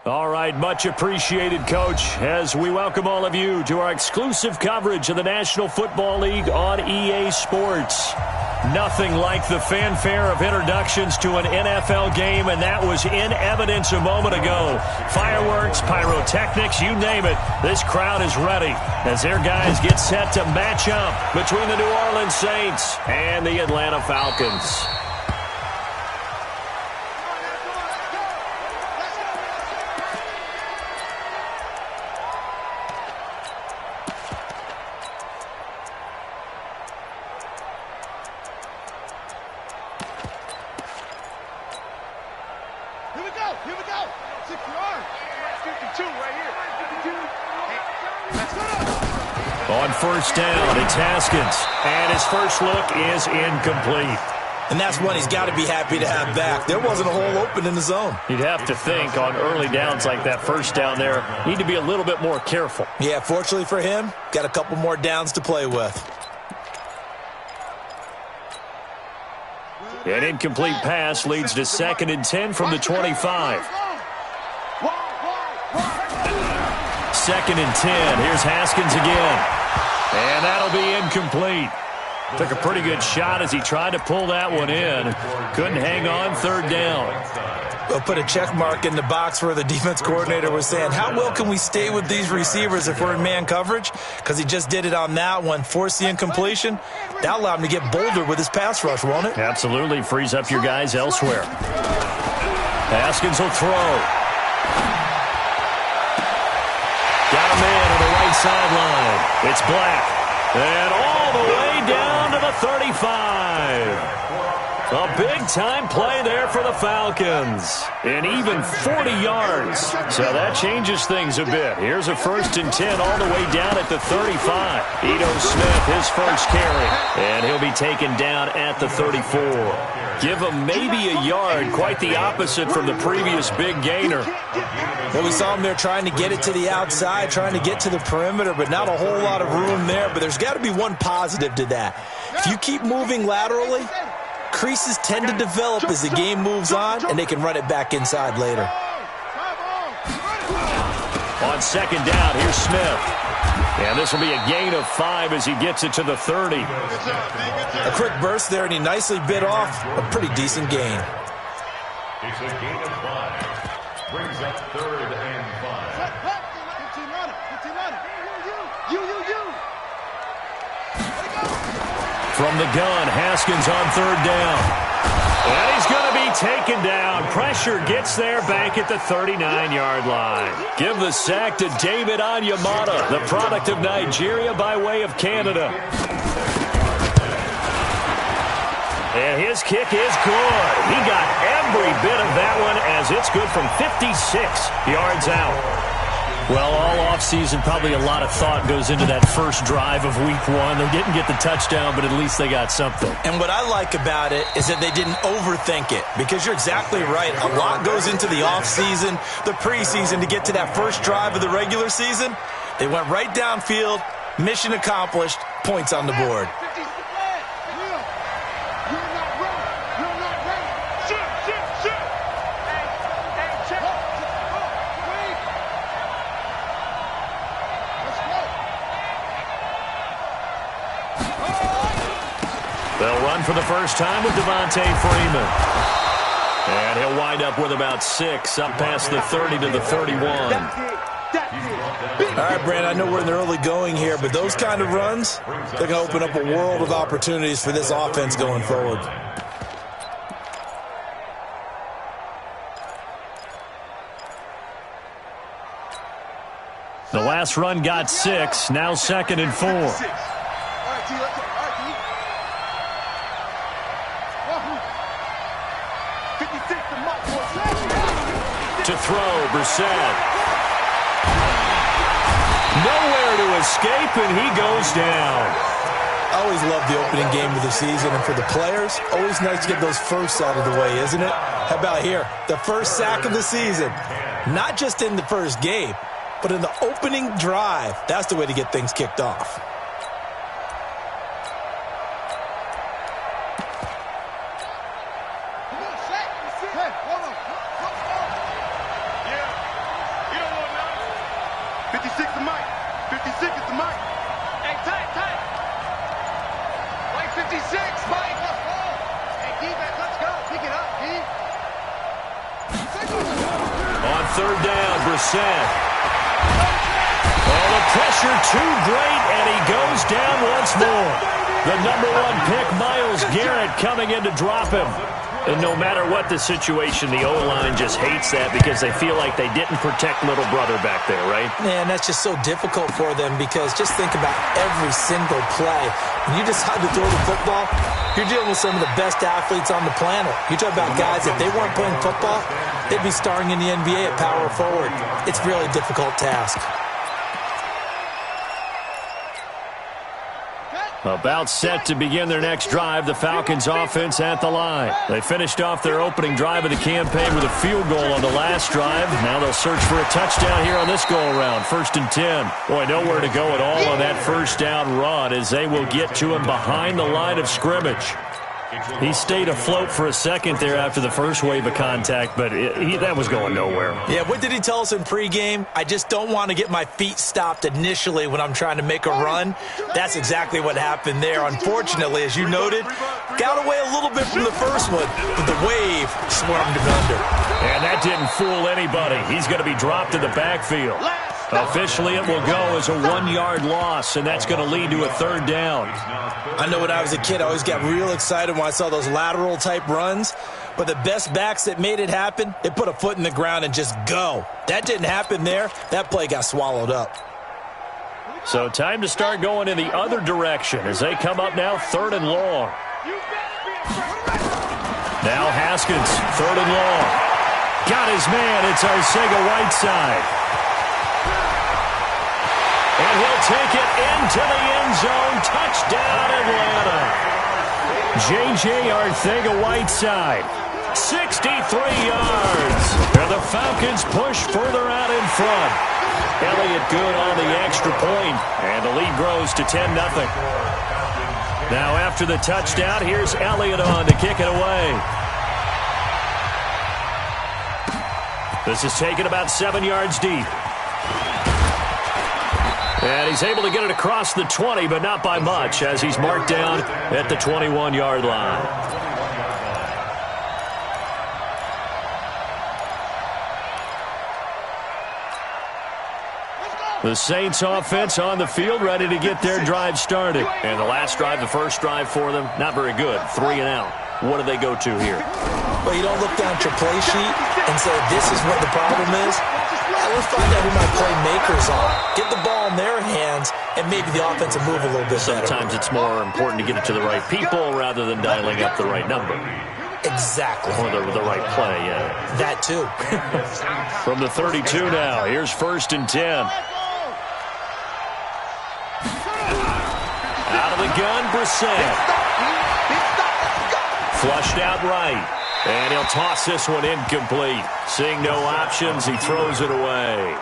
All right, much appreciated, Coach, as we welcome all of you to our exclusive coverage of the National Football League on EA Sports. Nothing like the fanfare of introductions to an NFL game, and that was in evidence a moment ago. Fireworks, pyrotechnics, you name it. This crowd is ready as their guys get set to match up between the New Orleans Saints and the Atlanta Falcons. On first down, it's Haskins, and his first look is incomplete. And that's one he's got to be happy to have back. There wasn't a hole open in the zone. You'd have to think on early downs like that first down there, need to be a little bit more careful. Yeah, fortunately for him, got a couple more downs to play with. An incomplete pass leads to 2nd and 10 from the 25. 2nd and 10. Here's Haskins again. And that'll be incomplete. Took a pretty good shot as he tried to pull that one in. Couldn't hang on 3rd down. We'll put a check mark in the box where the defense coordinator was saying, how well can we stay with these receivers if we're in man coverage? Because he just did it on that one, forced the incompletion. That allowed him to get bolder with his pass rush, won't it? Absolutely. Frees up your guys elsewhere. Haskins will throw. Got a man on the right sideline. It's Black. And all the way down to the 35. A big-time play there for the Falcons. And even 40 yards. So that changes things a bit. Here's a 1st and 10 all the way down at the 35. Ito Smith, his first carry. And he'll be taken down at the 34. Give him maybe a yard, quite the opposite from the previous big gainer. Well, we saw him there trying to get it to the outside, trying to get to the perimeter, but not a whole lot of room there. But there's got to be one positive to that. If you keep moving laterally, creases tend to develop as the game moves on, and they can run it back inside later. On 2nd down, here's Smith. And this will be a gain of 5 as he gets it to the 30. A quick burst there, and he nicely bit off a pretty decent gain. It's a gain of 5. Brings up 3rd and 5. From the gun, Haskins on 3rd down. And he's going to be taken down. Pressure gets there back at the 39-yard line. Give the sack to David Onyemata, the product of Nigeria by way of Canada. And his kick is good. He got every bit of that one as it's good from 56 yards out. Well, all offseason, probably a lot of thought goes into that first drive of week 1. They didn't get the touchdown, but at least they got something. And what I like about it is that they didn't overthink it, because you're exactly right. A lot goes into the offseason, the preseason, to get to that first drive of the regular season. They went right downfield, mission accomplished, points on the board. They'll run for the first time with Devontae Freeman. And he'll wind up with about 6, up past the 30 to the 31. All right, Brand, I know we're in the early going here, but those kind of runs, they're going to open up a world of opportunities for this offense going forward. The last run got 6, now 2nd and 4. To throw, Brissett. Nowhere to escape, and he goes down. I always love the opening game of the season, and for the players, always nice to get those firsts out of the way, isn't it? How about here? The first sack of the season. Not just in the first game, but in the opening drive. That's the way to get things kicked off. On third down, Brissett. Oh, the pressure too great, and he goes down once more. The #1 pick, Myles Garrett, coming in to drop him. And no matter what the situation, the O-line just hates that because they feel like they didn't protect little brother back there, right? Man, that's just so difficult for them because just think about every single play. When you decide to throw the football, you're dealing with some of the best athletes on the planet. You talk about guys, if they weren't playing football, they'd be starring in the NBA at power forward. It's a really difficult task. About set to begin their next drive, the Falcons offense at the line. They finished off their opening drive of the campaign with a field goal on the last drive. Now they'll search for a touchdown here on this go-around. 1st and 10. Boy, nowhere to go at all on that first down run as they will get to him behind the line of scrimmage. He stayed afloat for a second there after the first wave of contact, but that was going nowhere. Yeah, what did he tell us in pregame? I just don't want to get my feet stopped initially when I'm trying to make a run. That's exactly what happened there. Unfortunately, as you noted, got away a little bit from the first one, but the wave swarmed him under. And that didn't fool anybody. He's going to be dropped in the backfield. Officially, it will go as a 1-yard loss, and that's going to lead to a third down. I know when I was a kid, I always got real excited when I saw those lateral-type runs, but the best backs that made it happen, they put a foot in the ground and just go. That didn't happen there. That play got swallowed up. So time to start going in the other direction as they come up now 3rd and long. Now Haskins, 3rd and long. Got his man. It's Arcega-Whiteside. And he'll take it into the end zone. Touchdown, Atlanta. J.J. Arcega-Whiteside, 63 yards. And the Falcons push further out in front. Elliott good on the extra point, and the lead grows to 10-0. Now after the touchdown, here's Elliott on to kick it away. This is taken about 7 yards deep. And he's able to get it across the 20, but not by much, as he's marked down at the 21-yard line. The Saints offense on the field, ready to get their drive started. And the last drive, the first drive for them, not very good. 3 and out. What do they go to here? Well, you don't look down at your play sheet and say, this is what the problem is. Let's find out who my playmakers are. Get the ball in their hands, and maybe the offense will move a little bit better. Sometimes it's more important to get it to the right people rather than dialing up the right number. Exactly. Or the right play, yeah. That too. From the 32 now, here's 1st and 10. Out of the gun, Brissett. Flushed out right. And he'll toss this one incomplete. Seeing no options, he throws it away.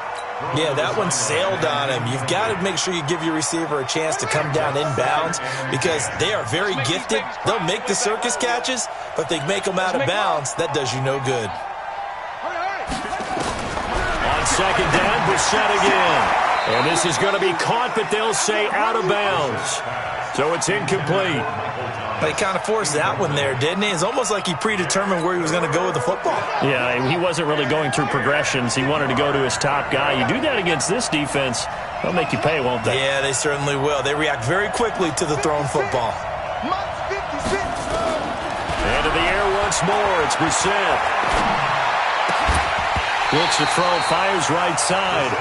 Yeah, that one sailed on him. You've got to make sure you give your receiver a chance to come down inbounds because they are very gifted. They'll make the circus catches, but if they make them out of bounds, that does you no good. On 2nd down, Brissett again. And this is going to be caught, but they'll say out of bounds. So it's incomplete. But he kind of forced that one there, didn't he? It's almost like he predetermined where he was going to go with the football. Yeah, he wasn't really going through progressions. He wanted to go to his top guy. You do that against this defense, they'll make you pay, won't they? Yeah, they certainly will. They react very quickly to the thrown football. Into the air once more. It's Brissett. Looks to throw, fires right side.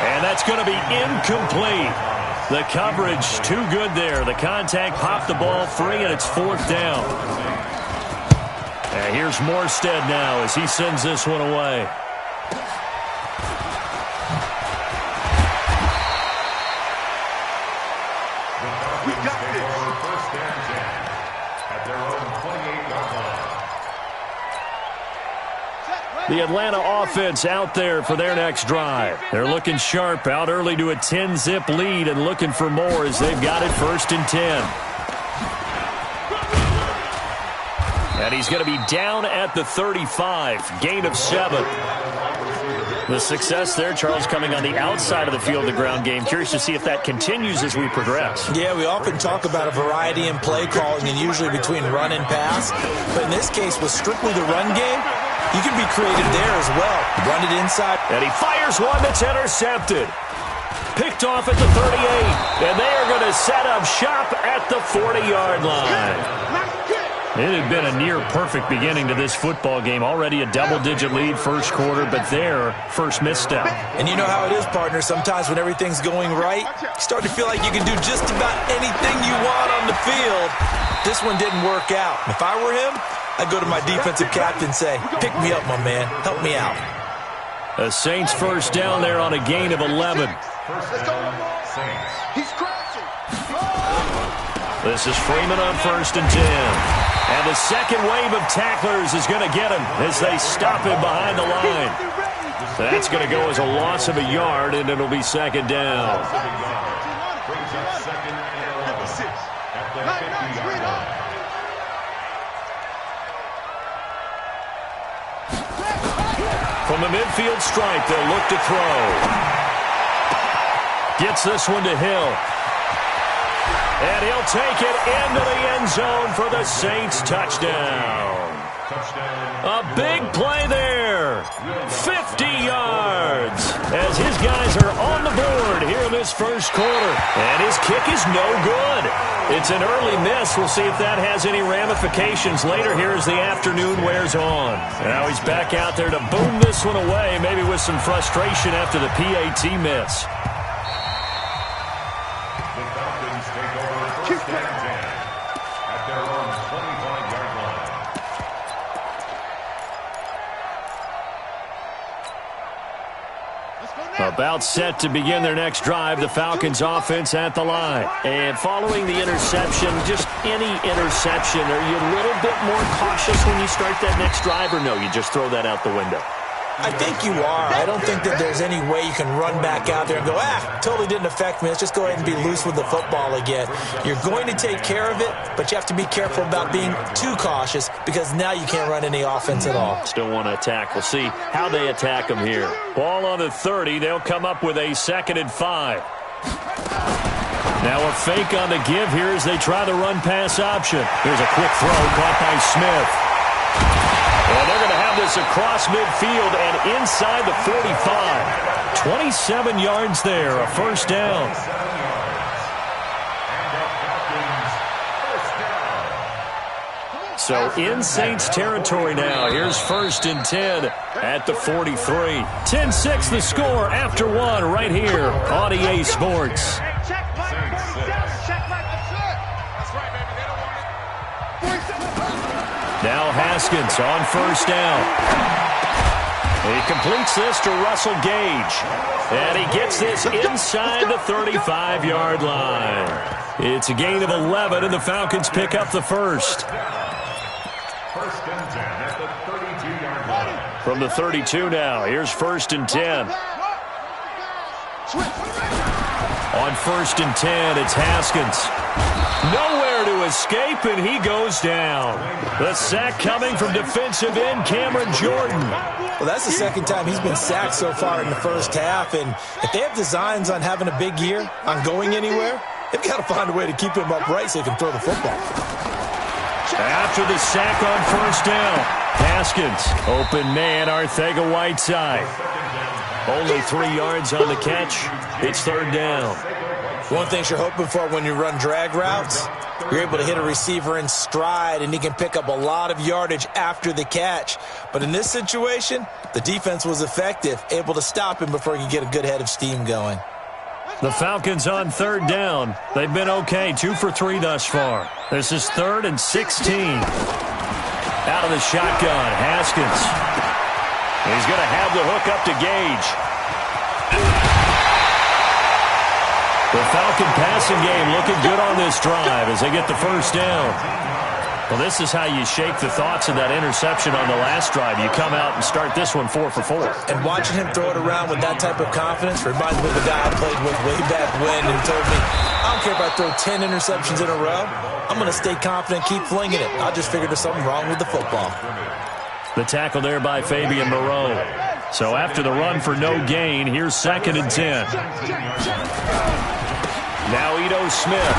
And that's going to be incomplete. The coverage too good there. The contact popped the ball free, and it's 4th down. And here's Morstead now as he sends this one away. We got this. 1st and 10 at their own 28-yard line. The Atlanta offense out there for their next drive. They're looking sharp, out early to a 10-zip lead and looking for more as they've got it 1st and 10. And he's going to be down at the 35, gain of 7. The success there, Charles, coming on the outside of the field, the ground game. Curious to see if that continues as we progress. Yeah, we often talk about a variety in play calling and usually between run and pass. But in this case, with strictly the run game, you can be creative there as well. Run it inside. And he fires one that's intercepted. Picked off at the 38. And they are going to set up shop at the 40-yard line. It had been a near-perfect beginning to this football game. Already a double-digit lead first quarter, but their first misstep. And you know how it is, partner. Sometimes when everything's going right, you start to feel like you can do just about anything you want on the field. This one didn't work out. If I were him, I'd go to my defensive captain and say, pick me up, my man. Help me out. A Saints first down there on a gain of 11. First down, Saints. He's crashing. This is Freeman on 1st and 10. And the second wave of tacklers is going to get him as they stop him behind the line. That's going to go as a loss of a yard, and it'll be second down. Brings up second and 11 at the 50-yard line. From the midfield stripe, they'll look to throw. Gets this one to Hill. And he'll take it into the end zone for the Saints touchdown. A big play there. 50 yards as his guys are on the board here in this first quarter. And his kick is no good. It's an early miss. We'll see if that has any ramifications later here as the afternoon wears on. Now he's back out there to boom this one away, maybe with some frustration after the PAT miss. First and 10 at their own 25-yard line. About set to begin their next drive, the Falcons offense at the line. And following the interception, just any interception, are you a little bit more cautious when you start that next drive, or no, you just throw that out the window? I think you are. I don't think that there's any way you can run back out there and go, totally didn't affect me. Let's just go ahead and be loose with the football again. You're going to take care of it, but you have to be careful about being too cautious because now you can't run any offense at all. Still want to attack. We'll see how they attack them here. Ball on the 30. They'll come up with a 2nd and 5. Now a fake on the give here as they try the run-pass option. Here's a quick throw caught by Smith. And they're going to have this across midfield and inside the 45. 27 yards there, a first down. So in Saints territory now. Here's 1st and 10 at the 43. 10-6 the score after one right here on EA Sports. Now Haskins on 1st down. He completes this to Russell Gage. And he gets this inside the 35-yard line. It's a gain of 11, and the Falcons pick up the first. 1st and 10 at the 32-yard line. From the 32 now, here's 1st and 10. On 1st and 10, it's Haskins. Nowhere to escape, and he goes down. The sack coming from defensive end Cameron Jordan. Well, that's the second time he's been sacked so far in the first half, and if they have designs on having a big year, on going anywhere, they've got to find a way to keep him upright so he can throw the football. After the sack on 1st down, Haskins, open man, Arcega-Whiteside. Only 3 yards on the catch. It's 3rd down. One thing you're hoping for when you run drag routes, you're able to hit a receiver in stride, and he can pick up a lot of yardage after the catch. But in this situation, the defense was effective, able to stop him before he could get a good head of steam going. The Falcons on 3rd down. They've been okay, 2 for 3 thus far. This is 3rd and 16. Out of the shotgun, Haskins. He's going to have the hook up to Gage. The Falcon passing game looking good on this drive as they get the first down. Well, this is how you shake the thoughts of that interception on the last drive. You come out and start this one 4 for 4. And watching him throw it around with that type of confidence reminds me of the guy I played with way back when who told me, I don't care if I throw 10 interceptions in a row. I'm going to stay confident, keep flinging it. I just figured there's something wrong with the football. The tackle there by Fabian Moreau. So after the run for no gain, here's 2nd and 10. Now Ito Smith.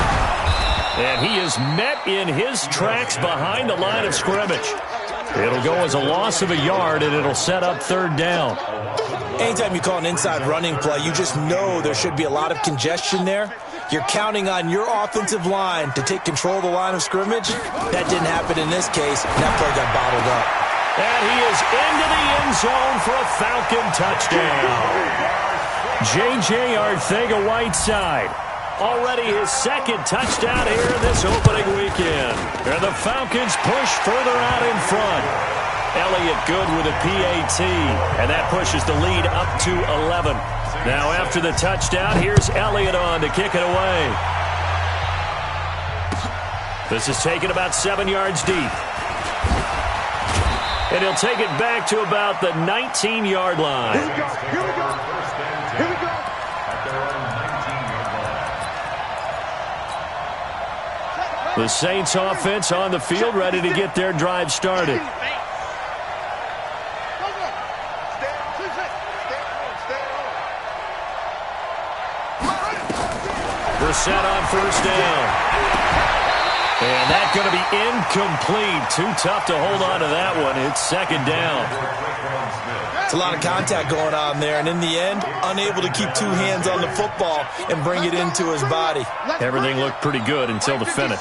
And he is met in his tracks behind the line of scrimmage. It'll go as a loss of a yard, and it'll set up 3rd down. Anytime you call an inside running play, you just know there should be a lot of congestion there. You're counting on your offensive line to take control of the line of scrimmage. That didn't happen in this case. That play got bottled up. And he is into the end zone for a Falcon touchdown. J.J. Arcega-Whiteside. Already his 2nd touchdown here in this opening weekend. And the Falcons push further out in front. Elliott good with a PAT. And that pushes the lead up to 11. Now after the touchdown, here's Elliott on to kick it away. This is taken about 7 yards deep. And he'll take it back to about the 19-yard line. Here we go. Here we go. Here we go. The Saints offense on the field, ready to get their drive started. Brissett on 1st down. And that's going to be incomplete. Too tough to hold on to that one. It's 2nd down. It's a lot of contact going on there, and in the end, unable to keep 2 hands on the football and bring it into his body. Everything looked pretty good until the finish.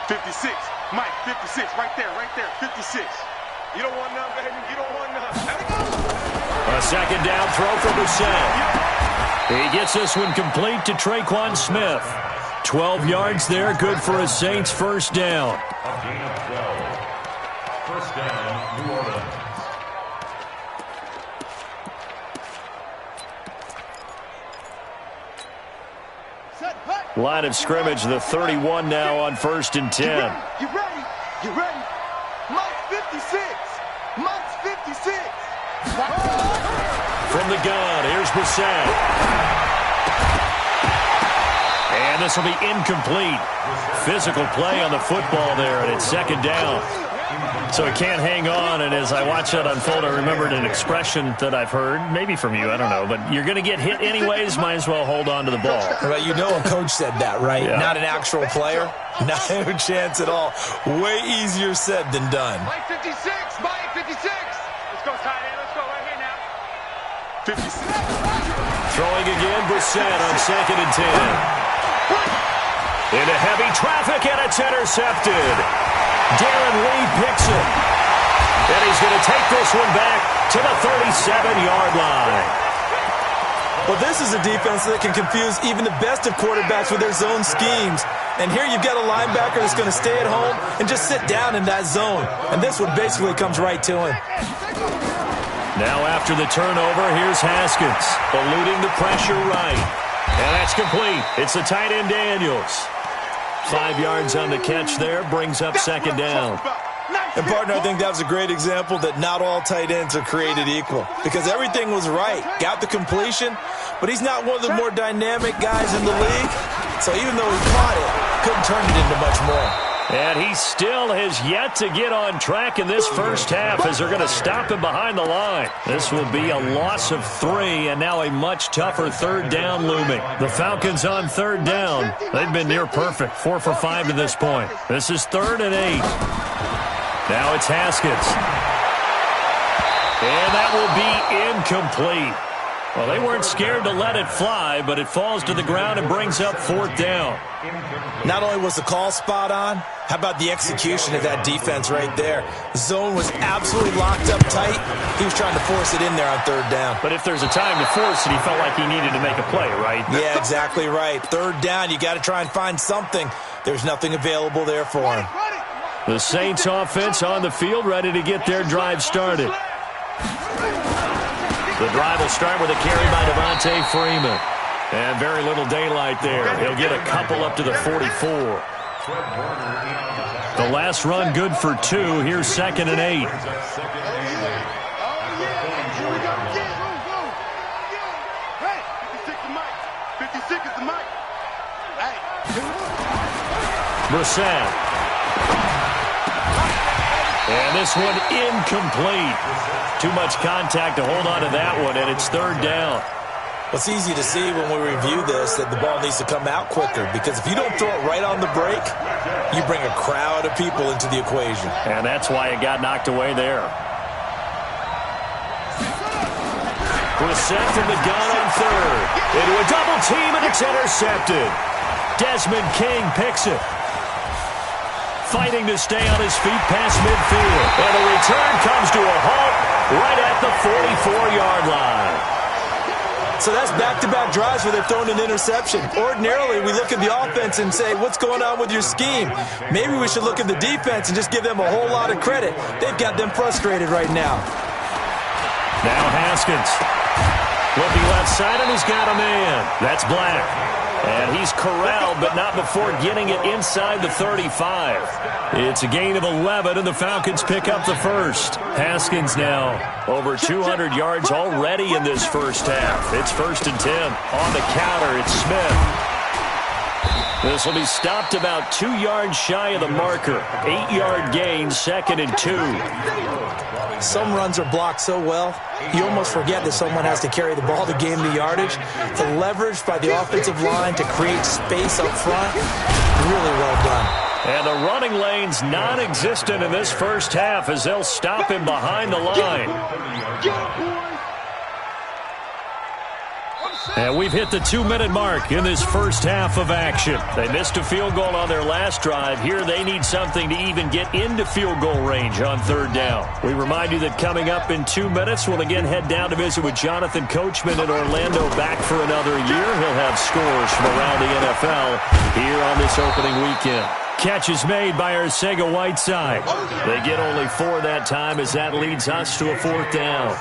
56, Mike, 56, right there, 56. You don't want none, baby, you don't want none. A 2nd down throw for Brissett. He gets this one complete to Traquan Smith. 12 yards there, good for a Saints 1st down. A gain of 12. 1st down, New Orleans. Line of scrimmage, the 31 now on 1st and 10. You ready? You ready? Mike's 56. Mike's 56. From the gun, here's Brissett. And this will be incomplete. Physical play on the football there, and it's 2nd down. So he can't hang on, and as I watch that unfold, I remembered an expression that I've heard, maybe from you, I don't know, but you're going to get hit anyways, might as well hold on to the ball. Right, you know a coach said that, right? Yeah. Not an actual player. Not a chance at all. Way easier said than done. Mike 56, Mike 56. Let's go, tight end, let's go right here now. 56. Throwing again, Brissett on 2nd and 10. Into heavy traffic, and it's intercepted. Darren Lee picks it. And he's going to take this one back to the 37-yard line. Well, this is a defense that can confuse even the best of quarterbacks with their zone schemes. And here you've got a linebacker that's going to stay at home and just sit down in that zone. And this one basically comes right to him. Now after the turnover, here's Haskins, eluding the pressure right. And that's complete. It's the tight end Daniels. 5 yards on the catch there, brings up 2nd down. And, partner, I think that was a great example that not all tight ends are created equal. Because everything was right. Got the completion, but he's not one of the more dynamic guys in the league. So even though he caught it, couldn't turn it into much more. And he still has yet to get on track in this first half as they're going to stop him behind the line. This will be a loss of 3, and now a much tougher 3rd down looming. The Falcons on 3rd down. They've been near perfect, 4 for 5 to this point. This is 3rd and 8. Now it's Haskins. And that will be incomplete. Well, they weren't scared to let it fly, but it falls to the ground and brings up 4th down. Not only was the call spot on, how about the execution of that defense right there? Zone was absolutely locked up tight. He was trying to force it in there on 3rd down. But if there's a time to force it, he felt like he needed to make a play, right? Yeah, exactly right. 3rd down, you got to try and find something. There's nothing available there for him. The Saints offense on the field, ready to get their drive started. The drive will start with a carry by Devontae Freeman. And very little daylight there. He'll get a couple up to the 44. The last run good for 2. Here's 2nd and 8. Brissett. And this one incomplete. Too much contact to hold on to that one, and it's third down. It's easy to see when we review this that the ball needs to come out quicker, because if you don't throw it right on the break, you bring a crowd of people into the equation. And that's why it got knocked away there. Brissett from the gun on third. Into a double team, and it's intercepted. Desmond King picks it. Fighting to stay on his feet past midfield. And the return comes to a halt right at the 44-yard line. So that's back-to-back drives where they've thrown an interception. Ordinarily, we look at the offense and say, what's going on with your scheme? Maybe we should look at the defense and just give them a whole lot of credit. They've got them frustrated right now. Now Haskins. Looking left side, and he's got a man. That's Black. And he's corralled, but not before getting it inside the 35. It's a gain of 11, and the Falcons pick up the first. Haskins now over 200 yards already in this first half. It's 1st and 10. On the counter, it's Smith. This will be stopped about 2 yards shy of the marker. 8-yard gain, 2nd and 2. Some runs are blocked so well, you almost forget that someone has to carry the ball to gain the yardage. The leverage by the offensive line to create space up front, really well done. And the running lane's non-existent in this first half as they'll stop him behind the line. And we've hit the 2-minute mark in this first half of action. They missed a field goal on their last drive. Here they need something to even get into field goal range on third down. We remind you that coming up in 2 minutes, we'll again head down to visit with Jonathan Coachman in Orlando, back for another year. He'll have scores from around the NFL here on this opening weekend. Catch is made by Arcega-Whiteside. They get only 4 that time as that leads us to a 4th down.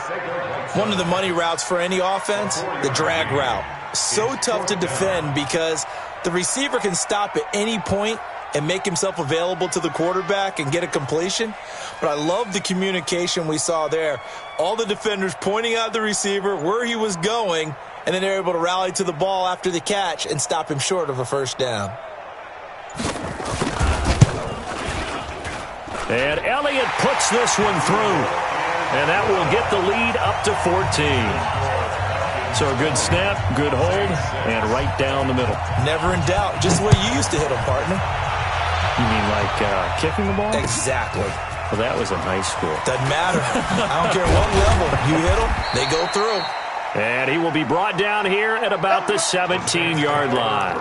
One of the money routes for any offense, the drag route. So tough to defend because the receiver can stop at any point and make himself available to the quarterback and get a completion. But I love the communication we saw there. All the defenders pointing out the receiver, where he was going, and then they're able to rally to the ball after the catch and stop him short of a first down. And Elliott puts this one through. And that will get the lead up to 14. So a good snap, good hold, and right down the middle. Never in doubt. Just the way you used to hit them, partner. You mean like kicking the ball? Exactly. Well, that was in high school. Doesn't matter. I don't care what level. You hit them, they go through. And he will be brought down here at about the 17-yard line.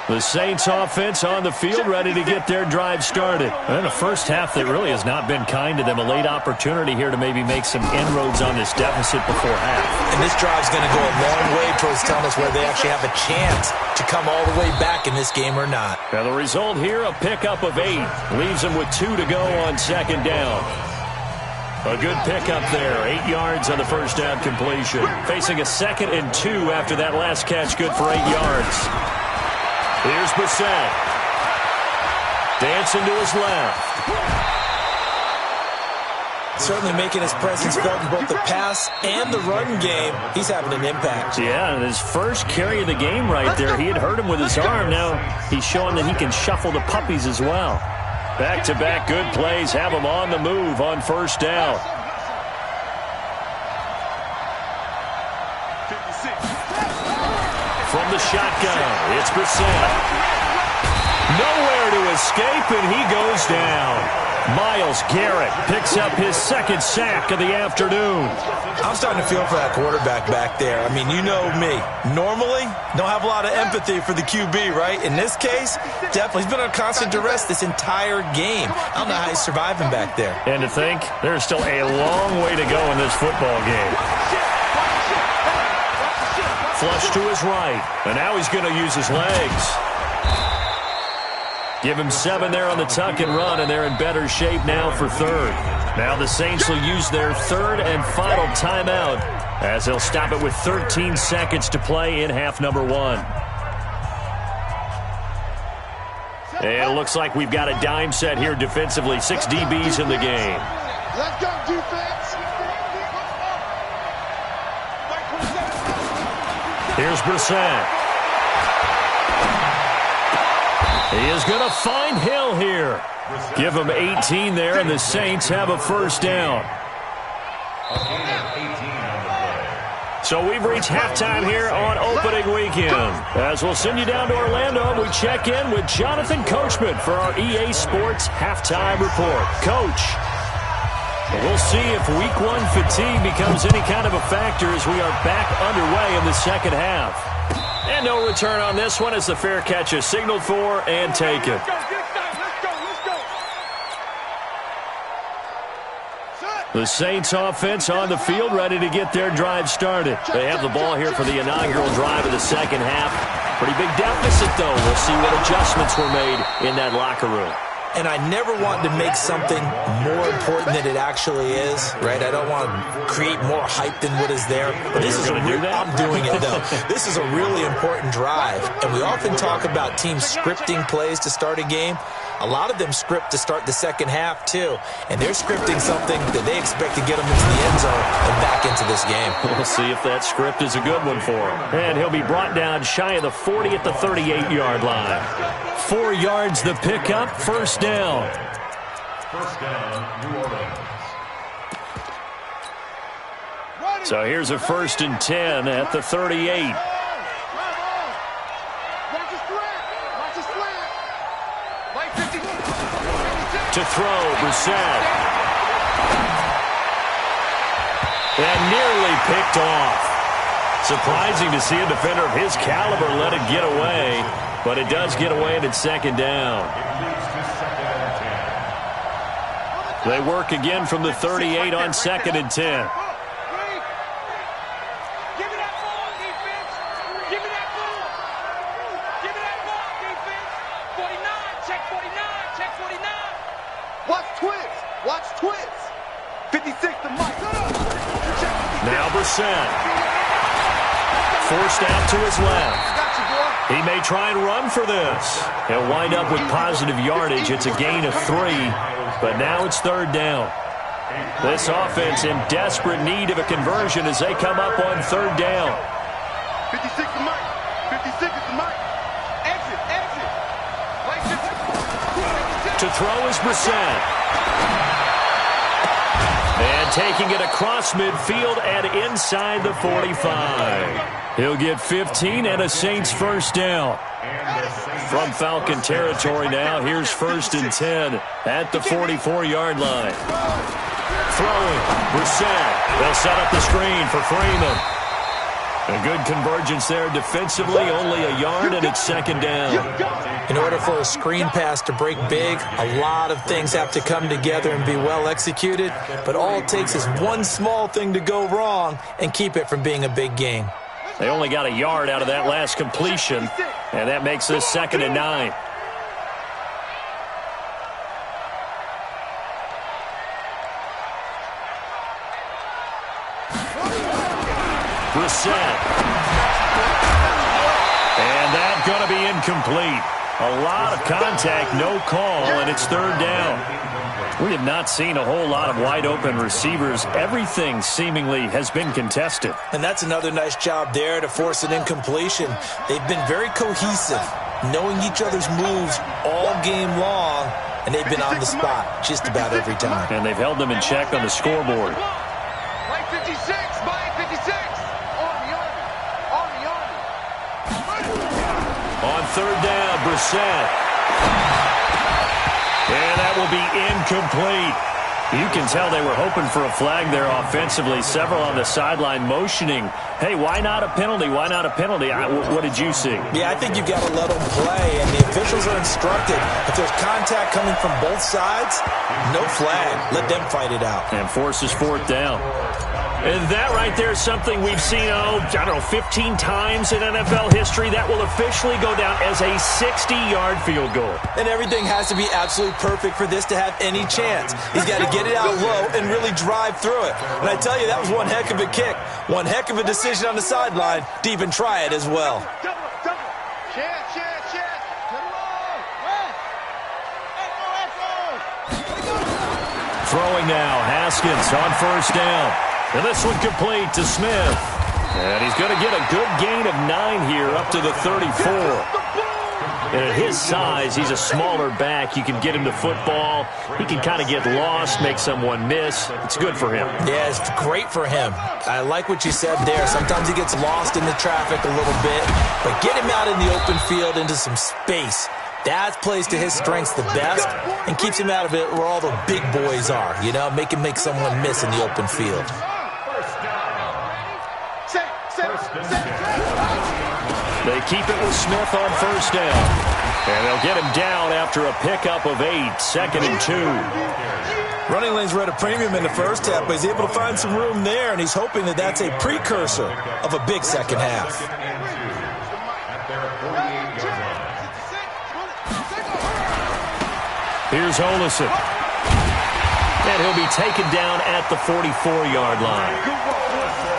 The Saints offense on the field ready to get their drive started. And a first half that really has not been kind to them. A late opportunity here to maybe make some inroads on this deficit before half. And this drive's going to go a long way towards telling us whether they actually have a chance to come all the way back in this game or not. Now the result here, a pickup of 8. Leaves them with 2 to go on 2nd down. A good pickup there. 8 yards on the first down completion. Facing a 2nd and 2 after that last catch. Good for 8 yards. Here's Brissett. Dancing to his left. Certainly making his presence felt in both the pass and the run game. He's having an impact. Yeah, and his first carry of the game right there, he had hurt him with his arm. Now he's showing that he can shuffle the puppies as well. Back-to-back good plays have him on the move on first down. From the shotgun, it's Brissett. Nowhere to escape, and he goes down. Myles Garrett picks up his 2nd sack of the afternoon. I'm starting to feel for that quarterback back there. I mean, you know me. Normally, don't have a lot of empathy for the QB, right? In this case, definitely. He's been on constant duress this entire game. I don't know how he's surviving back there. And to think, there's still a long way to go in this football game. Flush to his right, and now he's going to use his legs. Give him 7 there on the tuck and run, and they're in better shape now for 3rd. Now the Saints will use their 3rd and final timeout as they'll stop it with 13 seconds to play in half number 1. And it looks like we've got a dime set here defensively. 6 DBs in the game. Let's go, defense. Here's Brissett. He is going to find Hill here. Give him 18 there, and the Saints have a first down. So we've reached halftime here on opening weekend. As we'll send you down to Orlando, we check in with Jonathan Coachman for our EA Sports Halftime Report. Coach, we'll see if Week 1 fatigue becomes any kind of a factor as we are back underway in the second half. And no return on this one as the fair catch is signaled for and taken. The Saints offense on the field, ready to get their drive started. They have the ball here for the inaugural drive of the second half. Pretty big deficit, though. We'll see what adjustments were made in that locker room. And I never want to make something more important than it actually is, right? I don't want to create more hype than what is there. But this is I'm doing it, though. This is a really important drive. And we often talk about teams scripting plays to start a game. A lot of them script to start the second half, too. And they're scripting something that they expect to get them into the end zone and back into this game. We'll see if that script is a good one for him. And he'll be brought down shy of the 40 at the 38-yard line. 4 yards the pickup, first down. First down, New Orleans. So here's a 1st and 10 at the 38. To throw, Brissett. And nearly picked off. Surprising to see a defender of his caliber let it get away, but it does get away and it's second down. They work again from the 38 on 2nd and 10. Now Brissett. Forced out to his left. He may try and run for this. He'll wind up with positive yardage. It's a gain of 3, but now it's 3rd down. This offense in desperate need of a conversion as they come up on 3rd down. 56 to Mike. 56 to Mike. Exit, exit. To throw is Brissett. And taking it across midfield and inside the 45. He'll get 15 and a Saints first down. From Falcon territory now, here's 1st and 10 at the 44-yard line. Throwing, Brissett. They'll set up the screen for Freeman. A good convergence there defensively, only a yard, and it's 2nd down. In order for a screen pass to break big, a lot of things have to come together and be well executed, but all it takes is one small thing to go wrong and keep it from being a big game. They only got a yard out of that last completion, and that makes this 2nd and 9. Brissett. And that's going to be incomplete. A lot of contact, no call, and it's 3rd down. We have not seen a whole lot of wide-open receivers. Everything seemingly has been contested. And that's another nice job there to force an incompletion. They've been very cohesive, knowing each other's moves all game long, and they've been on the spot just about every time. And they've held them in check on the scoreboard. Mike 56, Mike 56. On 3rd down, Brissett. And that will be incomplete. You can tell they were hoping for a flag there offensively. Several on the sideline motioning, hey, why not a penalty? Why not a penalty? What did you see? Yeah, I think you've got to let them play, and the officials are instructed. If there's contact coming from both sides, no flag. Let them fight it out. And forces 4th down. And that right there is something we've seen, 15 times in NFL history. That will officially go down as a 60-yard field goal. And everything has to be absolutely perfect for this to have any chance. He's got to get it out low and really drive through it. And I tell you, that was one heck of a kick. One heck of a decision on the sideline to even try it as well. Throwing now, Haskins on 1st down. And this one complete to Smith. And he's going to get a good gain of 9 here up to the 34. And at his size, he's a smaller back. You can get him the football. He can kind of get lost, make someone miss. It's good for him. Yeah, it's great for him. I like what you said there. Sometimes he gets lost in the traffic a little bit, but get him out in the open field into some space. That plays to his strengths the best and keeps him out of it where all the big boys are, you know, make someone miss in the open field. They keep it with Smith on first down. And they'll get him down after a pickup of 8, 2nd and 2. Running lanes were at a premium in the first half, but he's able to find some room there, and he's hoping that that's a precursor of a big second half. Here's Olesen. And he'll be taken down at the 44-yard line.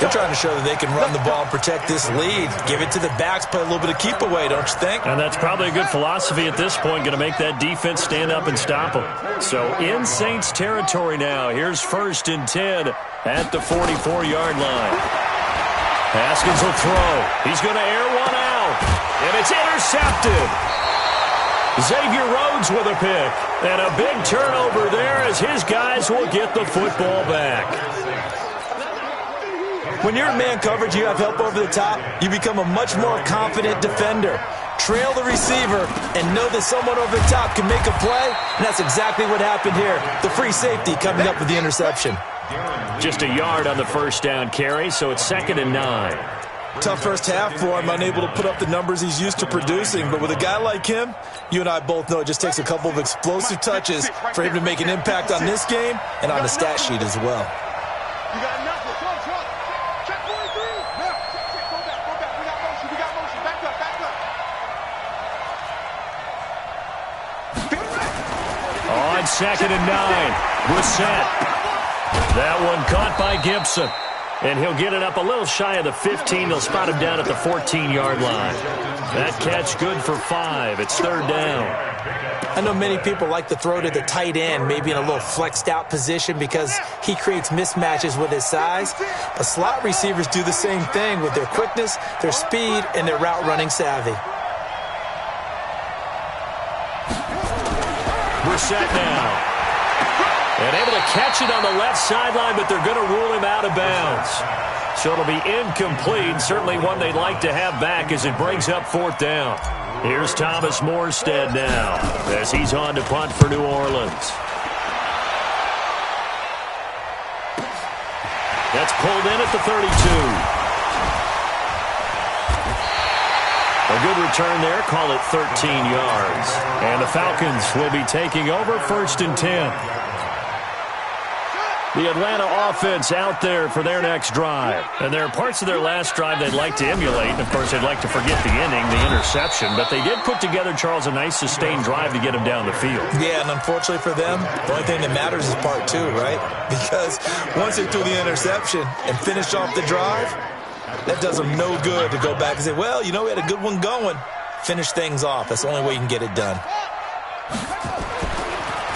They're trying to show that they can run the ball and protect this lead. Give it to the backs, play a little bit of keep away, don't you think? And that's probably a good philosophy at this point, going to make that defense stand up and stop them. So in Saints territory now, here's 1st and 10 at the 44-yard line. Haskins will throw. He's going to air one out, and it's intercepted. Xavier Rhodes with a pick, and a big turnover there as his guys will get the football back. When you're in man coverage, you have help over the top, you become a much more confident defender. Trail the receiver and know that someone over the top can make a play, and that's exactly what happened here. The free safety coming up with the interception. Just a yard on the first down carry, so it's 2nd and 9. Tough first half for him, unable to put up the numbers he's used to producing. But with a guy like him, you and I both know it just takes a couple of explosive touches for him to make an impact on this game and on the stat sheet as well. You got enough. Check 43. Now, check. Go back. We got motion. Back up. On 2nd and 9, Brissett. That one caught by Gibson. And he'll get it up a little shy of the 15. They'll spot him down at the 14-yard line. That catch good for 5. It's 3rd down. I know many people like to throw to the tight end, maybe in a little flexed out position because he creates mismatches with his size. But slot receivers do the same thing with their quickness, their speed, and their route running savvy. Brissett now. And able to catch it on the left sideline, but they're going to rule him out of bounds. So it'll be incomplete. Certainly one they'd like to have back as it brings up 4th down. Here's Thomas Morstead now as he's on to punt for New Orleans. That's pulled in at the 32. A good return there. Call it 13 yards. And the Falcons will be taking over 1st and 10. The Atlanta offense out there for their next drive. And there are parts of their last drive they'd like to emulate. And, of course, they'd like to forget the ending, the interception. But they did put together, Charles, a nice sustained drive to get them down the field. Yeah, and unfortunately for them, the only thing that matters is part 2, right? Because once they threw the interception and finished off the drive, that does them no good to go back and say, well, you know, we had a good one going. Finish things off. That's the only way you can get it done.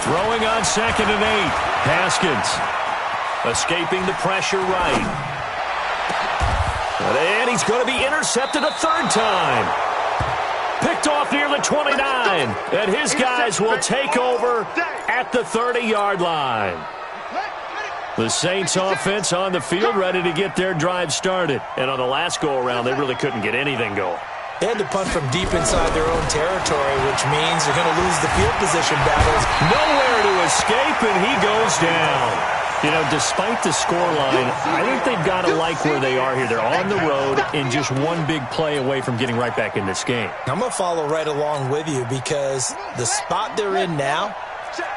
Throwing on 2nd and 8. Haskins. Escaping the pressure right. And he's going to be intercepted a 3rd time. Picked off near the 29. And his guys will take over at the 30-yard line. The Saints offense on the field ready to get their drive started. And on the last go-around, they really couldn't get anything going. They had to punt from deep inside their own territory, which means they're going to lose the field position battles. Nowhere to escape, and he goes down. You know, despite the scoreline, I think they've got to like where they are here. They're on the road and just one big play away from getting right back in this game. I'm going to follow right along with you because the spot they're in now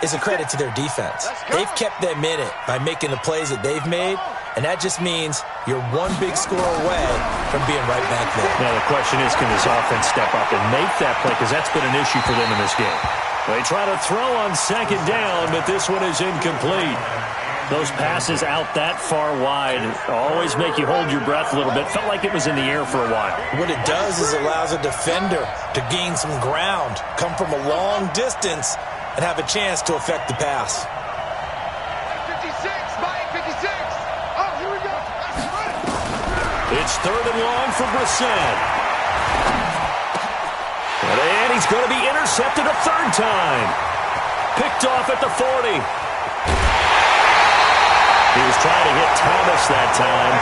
is a credit to their defense. They've kept them in it by making the plays that they've made, and that just means you're one big score away from being right back there. Now, the question is, can this offense step up and make that play? Because that's been an issue for them in this game. They try to throw on 2nd down, but this one is incomplete. Those passes out that far wide always make you hold your breath a little bit. Felt like it was in the air for a while. What it does is allows a defender to gain some ground, come from a long distance, and have a chance to affect the pass. 56, Mike, 56. Oh, here we go. It's 3rd and long for Brissett. And he's going to be intercepted a third time. Picked off at the 40. He was trying to hit Thomas that time.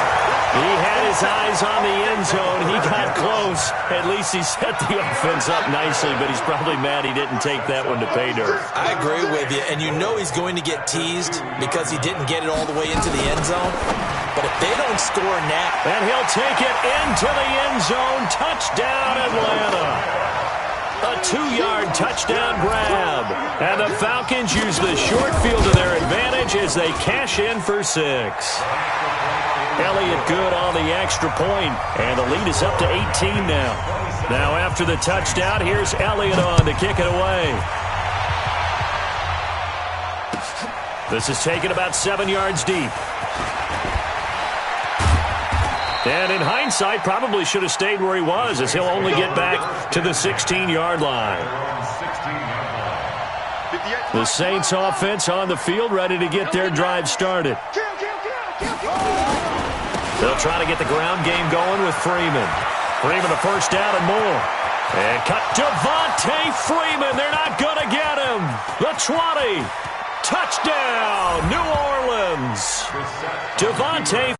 He had his eyes on the end zone. He got close. At least he set the offense up nicely, but he's probably mad he didn't take that one to pay dirt. I agree with you, and you know he's going to get teased because he didn't get it all the way into the end zone. But if they don't score now... And he'll take it into the end zone. Touchdown, Atlanta. A 2-yard touchdown grab. And the Falcons use the short field to their advantage as they cash in for 6. Elliott good on the extra point, and the lead is up to 18 now. Now after the touchdown, here's Elliott on to kick it away. This is taken about 7 yards deep. And in hindsight, probably should have stayed where he was, as he'll only get back to the 16-yard line. The Saints offense on the field, ready to get their drive started. They'll try to get the ground game going with Freeman. Freeman a first down and more. And cut Devontae Freeman. They're not going to get him. The 20. Touchdown, New Orleans. Devontae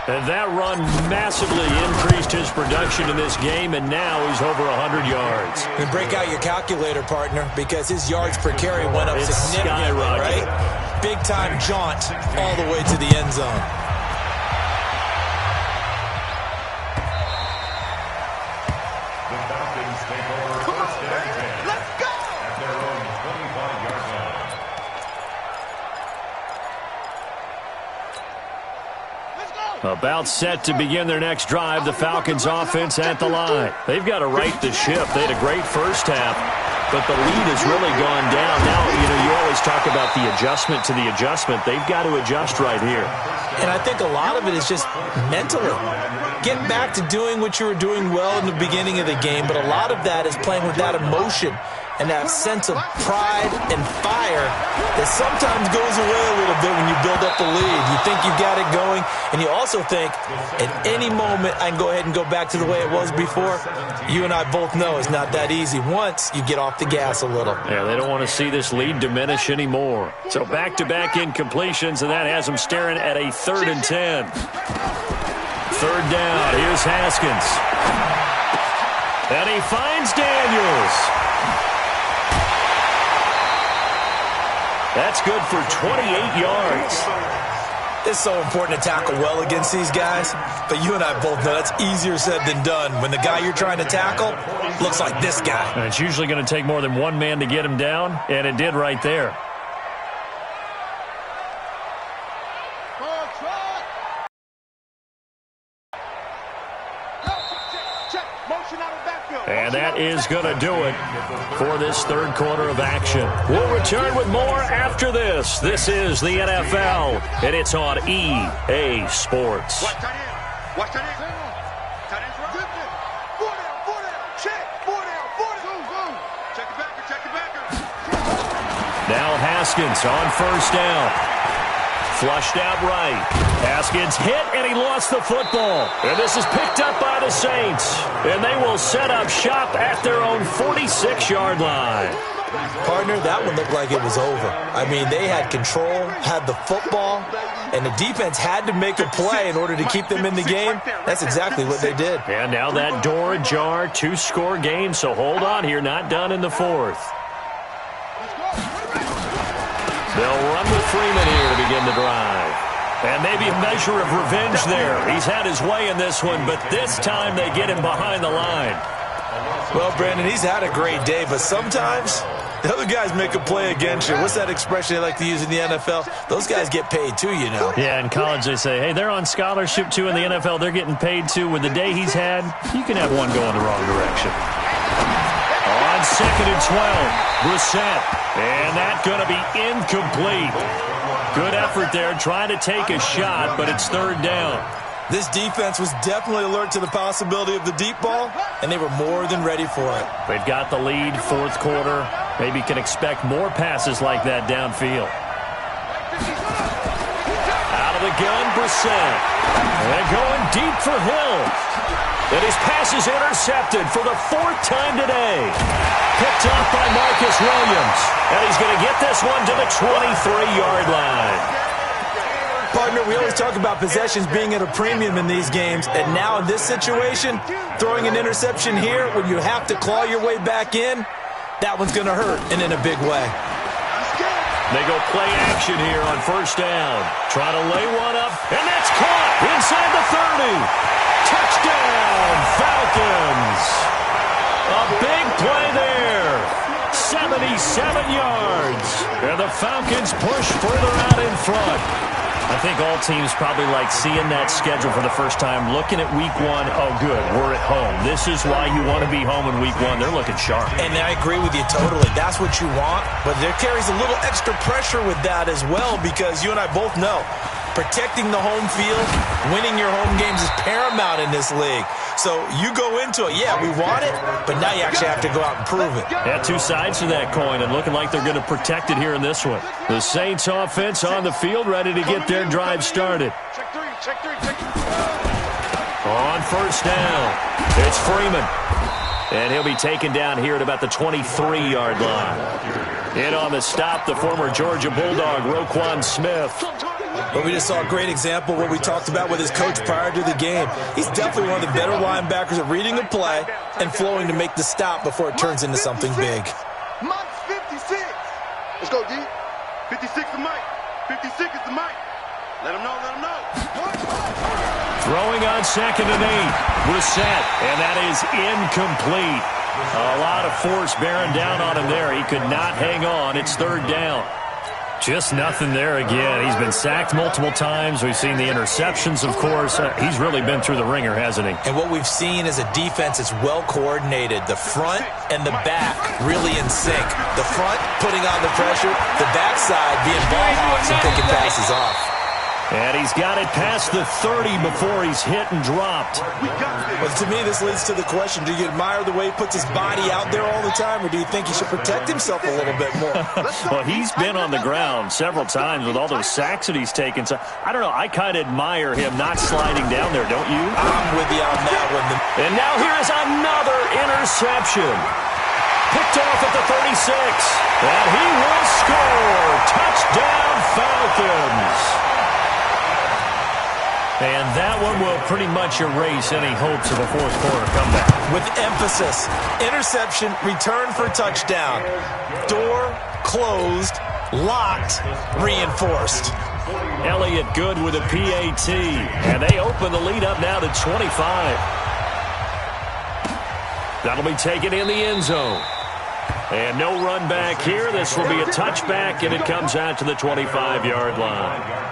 and that run massively increased his production in this game, and now he's over 100 yards. And break out your calculator, partner, because his yards per carry went up significantly, right? Big-time jaunt all the way to the end zone. The Falcons take over first and 10. Let's go! At their own 25-yard line. About set to begin their next drive, the Falcons offense at the line. They've got to right the ship. They had a great first half, but the lead has really gone down. Now, you always talk about the adjustment to the adjustment. They've got to adjust right here. And I think a lot of it is just mentally. Get back to doing what you were doing well in the beginning of the game, but a lot of that is playing with that emotion and that sense of pride and fire that sometimes goes away a little bit when you build up the lead. You think you've got it going, and you also think at any moment I can go ahead and go back to the way it was before. You and I both know it's not that easy once you get off the gas a little. Yeah, they don't want to see this lead diminish anymore. So back-to-back incompletions, and that has them staring at a 3rd and 10. Third down, here's Haskins. And he finds Daniels. That's good for 28 yards. It's so important to tackle well against these guys, but you and I both know that's easier said than done when the guy you're trying to tackle looks like this guy. And it's usually going to take more than one man to get him down, and it did right there. And that is going to do it for this third quarter of action. We'll return with more after this. This is the NFL, and it's on EA Sports. Watch that in. Watch that in. Tight end's right. Four down. Check. Four down. Check the backer. Check the backer. Now Haskins on first down. Flushed out right. Haskins hit, and he lost the football. And this is picked up by the Saints. And they will set up shop at their own 46-yard line. Partner, that one looked like it was over. I mean, they had control, had the football, and the defense had to make a play in order to keep them in the game. That's exactly what they did. And now that door ajar, 2-score game, so hold on here, not done in the fourth. They'll run with Freeman here to begin the drive. And maybe a measure of revenge there. He's had his way in this one, but this time they get him behind the line. Well, Brandon, he's had a great day, but sometimes the other guys make a play against you. What's that expression they like to use in the NFL? Those guys get paid too, you know. Yeah, in college they say, hey, they're on scholarship too. In the NFL, they're getting paid too. With the day he's had, you can have one going the wrong direction. On 2nd and 12, Brissett. And that's going to be incomplete. Good effort there, trying to take a shot, but it's third down. This defense was definitely alert to the possibility of the deep ball, and they were more than ready for it. They've got the lead, fourth quarter. Maybe can expect more passes like that downfield. Out of the gun, Brissett. And going deep for Hill. And his pass is intercepted for the 4th time today. Picked off by Marcus Williams. And he's going to get this one to the 23-yard line. Partner, we always talk about possessions being at a premium in these games. And now in this situation, throwing an interception here when you have to claw your way back in, that one's going to hurt, and in a big way. They go play action here on 1st down. Trying to lay one up, and that's caught inside the 30. Touchdown, Falcons. A big play there. 77 yards. And the Falcons push further out in front. I think all teams probably like seeing that schedule for the first time, looking at week 1. Oh, good, we're at home. This is why you want to be home in week 1. They're looking sharp. And I agree with you totally. That's what you want. But there carries a little extra pressure with that as well, because you and I both know protecting the home field, winning your home games is paramount in this league. So you go into it, yeah, we want it, but now you actually have to go out and prove it. Yeah, 2 sides to that coin, and looking like they're going to protect it here in this one. The Saints offense on the field, ready to get their drive started. On 1st down, it's Freeman. And he'll be taken down here at about the 23-yard line. In on the stop, the former Georgia Bulldog, Roquan Smith. But we just saw a great example of what we talked about with his coach prior to the game. He's definitely one of the better linebackers at reading a play and flowing to make the stop before it turns into something big. Mike's 56. Let's go, D. 56 is Mike. 56 is the Mike. Let him know, let him know. Throwing on 2nd and 8. Brissett, and that is incomplete. A lot of force bearing down on him there. He could not hang on. It's 3rd down. Just nothing there again. He's been sacked multiple times. We've seen the interceptions, of course. He's really been through the ringer, hasn't he? And what we've seen is a defense that's well coordinated. The front and the back really in sync. The front putting on the pressure, the backside being ball hawks and picking passes off. And he's got it past the 30 before he's hit and dropped. But to me, this leads to the question, do you admire the way he puts his body out there all the time, or do you think he should protect himself a little bit more? Well, he's been on the ground several times with all those sacks that he's taken. So, I don't know, I kind of admire him not sliding down there, don't you? I'm with you on that one. And now here is another interception. Picked off at the 36. And he will score. Touchdown, Falcons. And that one will pretty much erase any hopes of a 4th quarter comeback. With emphasis, interception, return for touchdown. Door closed, locked, reinforced. Elliott good with a PAT. And they open the lead up now to 25. That'll be taken in the end zone. And no run back here. This will be a touchback, and it comes out to the 25-yard line.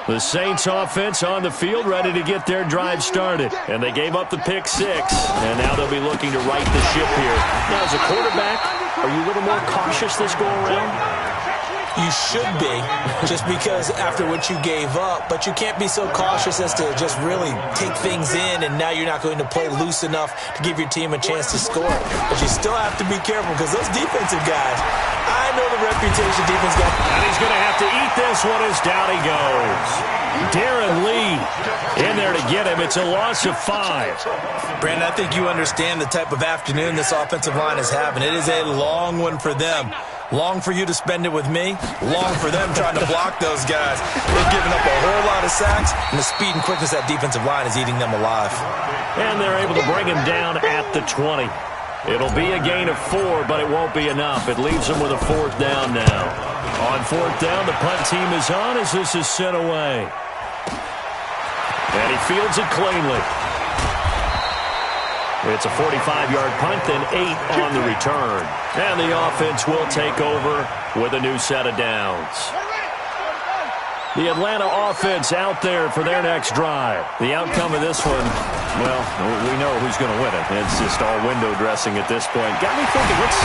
The Saints offense on the field, ready to get their drive started. And they gave up the pick 6, and now they'll be looking to right the ship here. Now, as a quarterback, are you a little more cautious this go-around? You should be, just because after what you gave up, but you can't be so cautious as to just really take things in, and now you're not going to play loose enough to give your team a chance to score. But you still have to be careful, because those defensive guys, I know the reputation defense got. And he's going to have to eat this one as down he goes. Darren Lee in there to get him. It's a loss of 5. Brandon, I think you understand the type of afternoon this offensive line is having. It is a long one for them. Long for you to spend it with me. Long for them trying to block those guys. They've given up a whole lot of sacks, and the speed and quickness of that defensive line is eating them alive. And they're able to bring him down at the 20. It'll be a gain of 4, but it won't be enough. It leaves them with a 4th down now. On 4th down, the punt team is on as this is sent away. And he fields it cleanly. It's a 45-yard punt, then 8 on the return. And the offense will take over with a new set of downs. The Atlanta offense out there for their next drive. The outcome of this one, Well, we know who's going to win it. It's just all window dressing at this point. Got me thinking, what's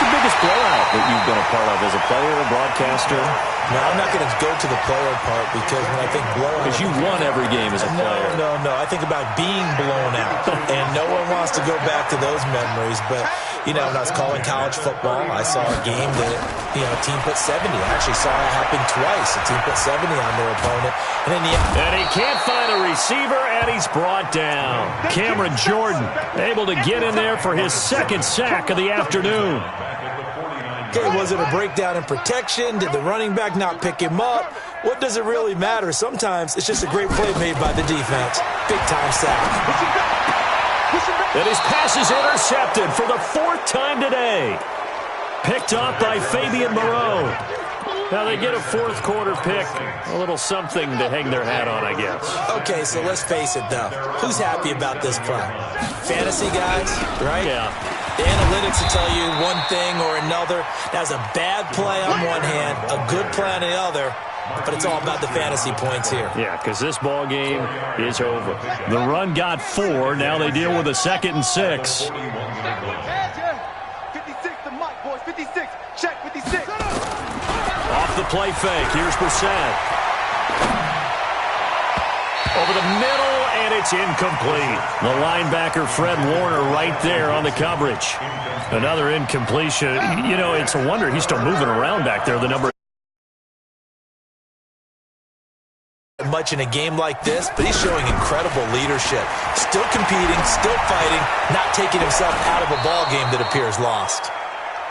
the biggest blowout that you've been a part of as a player, a broadcaster? No, I'm not going to go to the player part because when I think blowout... Because you won every game as a player. No. I think about being blown out. And no one wants to go back to those memories. But, you know, when I was calling college football, I saw a game that, you know, a team put 70. I actually saw it happen twice. A team put 70 on their opponent. And he can't find a receiver, and he's brought down. Cameron Jordan able to get in there for his second sack of the afternoon. Okay, was it a breakdown in protection? Did the running back not pick him up? What does it really matter? Sometimes it's just a great play made by the defense. Big-time sack. And his pass is intercepted for the fourth time today. Picked off by Fabian Moreau. Now they get a fourth quarter pick. A little something to hang their hat on, I guess. Okay, so let's face it, though. Who's happy about this play? Fantasy guys, right? Yeah. The analytics will tell you one thing or another. That's a bad play on one hand, a good play on the other, but it's all about the fantasy points here. Yeah, because this ball game is over. The run got 4. Now they deal with a 2nd and 6. 56 to Mike, boys. 56. Check 56. Off the play fake. Here's Brissett. Over the middle, and it's incomplete. The linebacker, Fred Warner, right there on the coverage. Another incompletion. You know, it's a wonder he's still moving around back there. The number much in a game like this, but he's showing incredible leadership. Still competing, still fighting, not taking himself out of a ball game that appears lost.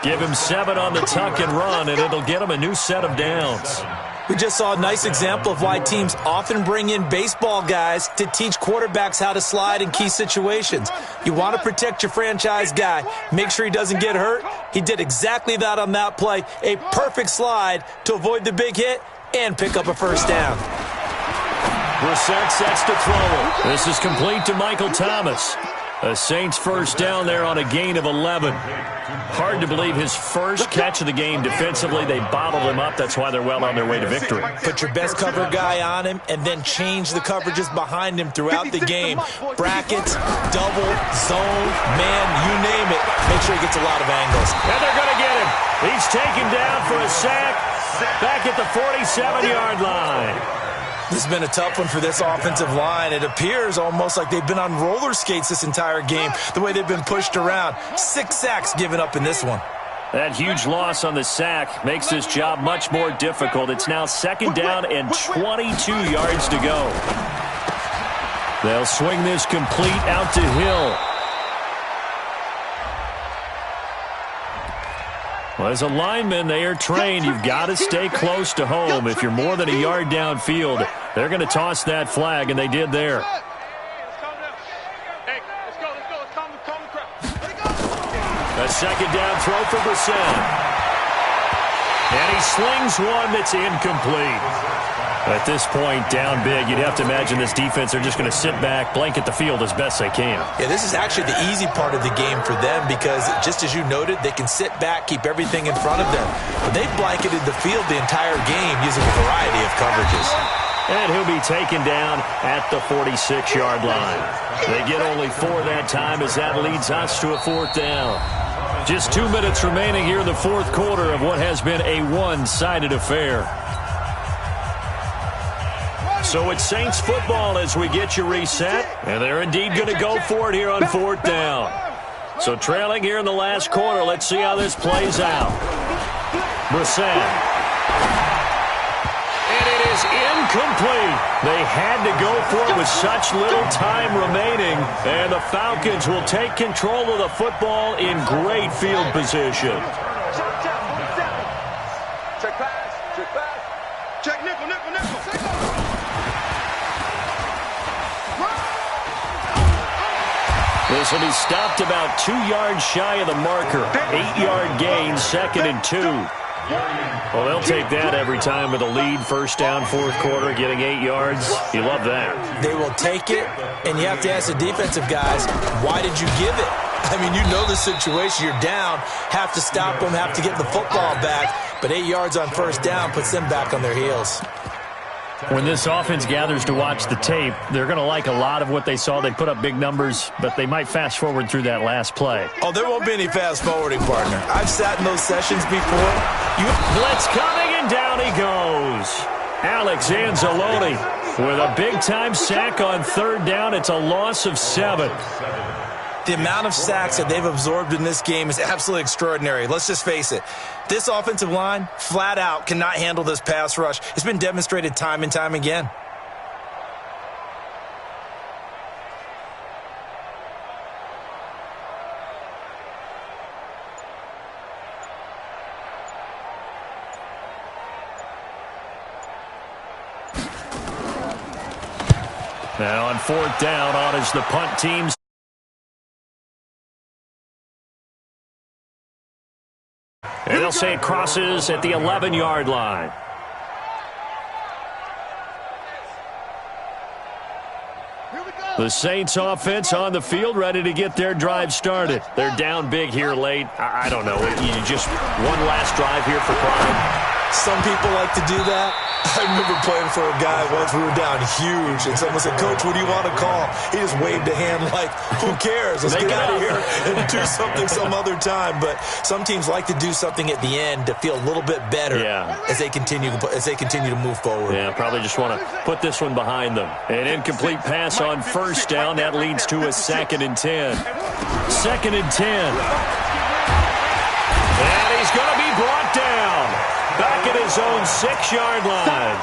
Give him 7 on the tuck and run, and it'll get him a new set of downs. We just saw a nice example of why teams often bring in baseball guys to teach quarterbacks how to slide in key situations. You want to protect your franchise guy. Make sure he doesn't get hurt. He did exactly that on that play. A perfect slide to avoid the big hit and pick up a first down. Brissett sets to throw. This is complete to Michael Thomas. A Saints first down there on a gain of 11. Hard to believe his first catch of the game defensively. They bottled him up. That's why they're well on their way to victory. Put your best cover guy on him and then change the coverages behind him throughout the game. Brackets, double, zone, man, you name it. Make sure he gets a lot of angles. And they're going to get him. He's taken down for a sack back at the 47-yard line. This has been a tough one for this offensive line. It appears almost like they've been on roller skates this entire game, the way they've been pushed around. 6 sacks given up in this one. That huge loss on the sack makes this job much more difficult. It's now 2nd down and 22 yards to go. They'll swing this complete out to Hill. Well, as a lineman, they are trained. You've got to stay close to home. If you're more than a yard downfield, they're going to toss that flag, and they did there. A 2nd down throw for Brissett. And he slings one that's incomplete. At this point, down big, you'd have to imagine this defense are just going to sit back, blanket the field as best they can. Yeah, this is actually the easy part of the game for them because, just as you noted, they can sit back, keep everything in front of them. But they've blanketed the field the entire game using a variety of coverages. And he'll be taken down at the 46-yard line. They get only 4 that time as that leads us to a 4th down. Just 2 minutes remaining here in the 4th quarter of what has been a one-sided affair. So it's Saints football as we get you reset, and they're indeed going to go for it here on 4th down. So trailing here in the last quarter, let's see how this plays out. Brissett. And it is incomplete. They had to go for it with such little time remaining, and the Falcons will take control of the football in great field position. Check pass. Check pass. Check nickel, nickel, nickel. This will be stopped about 2 yards shy of the marker. 8-yard gain, 2nd and 2. Well, they'll take that every time with a lead. First down, 4th quarter, getting 8 yards. You love that. They will take it, and you have to ask the defensive guys, why did you give it? I mean, you know the situation. You're down, have to stop them, have to get the football back. But 8 yards on first down puts them back on their heels. When this offense gathers to watch the tape, they're going to like a lot of what they saw. They put up big numbers, but they might fast forward through that last play. Oh, there won't be any fast forwarding, partner. I've sat in those sessions before. Blitz coming, and down he goes. Alex Anzalone with a big-time sack on third down. It's a loss of 7. The amount of sacks that they've absorbed in this game is absolutely extraordinary. Let's just face it. This offensive line, flat out, cannot handle this pass rush. It's been demonstrated time and time again. Now on fourth down, on is the punt team. And they'll say it crosses at the 11-yard line. The Saints offense on the field, ready to get their drive started. They're down big here late. I don't know. You just one last drive here for pride. Some people like to do that. I remember playing for a guy once. We were down huge, and someone said, "Coach, what do you want to call?" He just waved a hand like, who cares? Let's get out of here and do something some other time. But some teams like to do something at the end to feel a little bit better as they continue to move forward. Yeah, probably just want to put this one behind them. An incomplete pass on first down. That leads to a 2nd and 10. 2nd and 10. And he's going to be brought down. Back at his own 6-yard line.